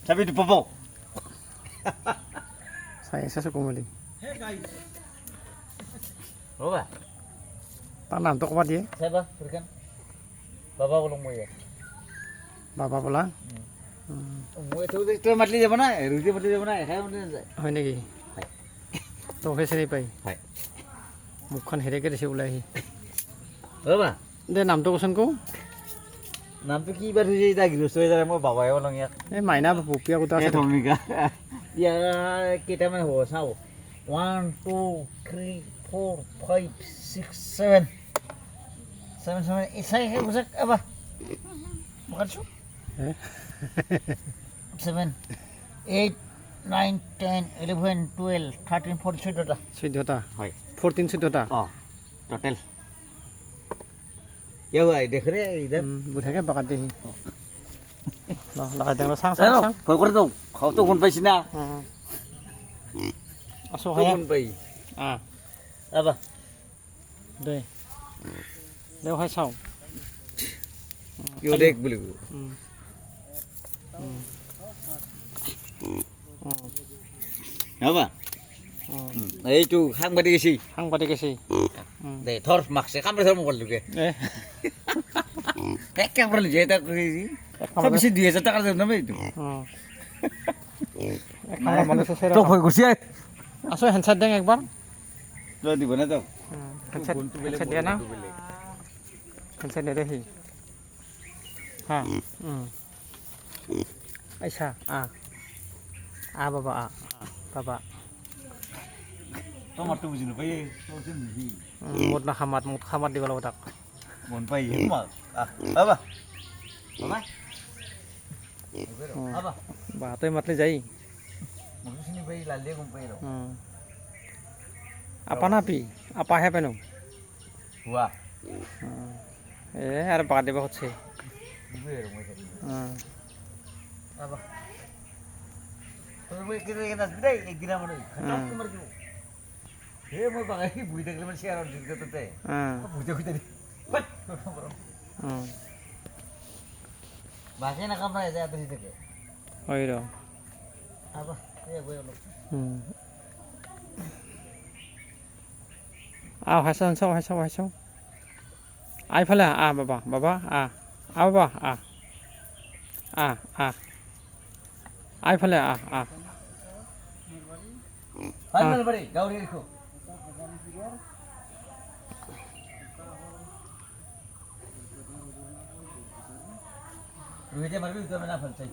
Sabi di Popo. Saya sukumuli. Apa? Tak naam to koma দিয়ে Siapa? Berikan. Bapak belum mau ya. বাবা বলা Mau itu matli যাব না রুটি matli যাব না খাই matli যায় হয় নেকি তোকে চিনি পাই হয় মুখখন হেৰেকে দিছে ওলাই আহি বাবা দে নামটো কচোন কওঁ নামটো কি বাৰ হৈছে এটা গৃহস্থ হৈ যায় মই বাবাই বলং ইয়াক এই মাইনা পপিয়া কোটা আছে ভূমিকা ইয়াৰ কেইটামান হ'ব চাওঁ 1 2 3 4 5 6 7 7 ইসাই হে বুজাক আবা বুকাছো 7 8 9 10 11 12 13 14 টা 14টা হয় 14 14টা টোটাল ইয়া ভাই দেখ রে ইধর বুধাকে বাকাত দেহি লাগাই দেন চাং চাং ভয় করে দাও খাও তো কোন পাইছি না আসো হয় কোন পাই আবা দে দে হয় চাও কিউ দেখ বলি আবা এইটো সাংবাদিক গেছি সাংবাদিক আছে দে ধর মাকছে কামরে ধর মোবাইল লুকে এক কামরে লুকে এটা কইছি সব বেশি 2000 টাকা দেব না ভাই তো এক কামরা মানুষ আছে তো ভয় করছি আসো হ্যান্ডসার দেন একবার তো দিব না তো হ্যান্ডসার দিয়া না হ্যান্ডসার দে দেহি হ্যাঁ আচ্ছা বাবা বাবা তোমার তো বুঝিনো ভাই তো বুঝি মুদ না খামাত দিব লাগিব তাক মন পাই মা বাবা বাবা বাবা বাহাতই মাতলে যাই মন চিনি ভাই লালিয়ে গম পাই ৰ আপা না পি আপাহে পেনো হুয়া আর বাদ দেবা হচ্ছে বুঝের মই বাবা তোর মই কেনে কেনে বিদাই একদিন আমার খতম তোমার কি হে মই বাগাই বুই দেখলে মানে শেয়ার আর দিতে তোতে বুঝে খুঁজে দি বাকি না কামরা যায় এত থেকে ওই র আবা এ বই হলো হাইচাও আইফালে বাবা বাবা বাবা আইফালে ফাইনাল বাড়ি গাউরি রেখো রুইতে মারবি তো না ফেলছাই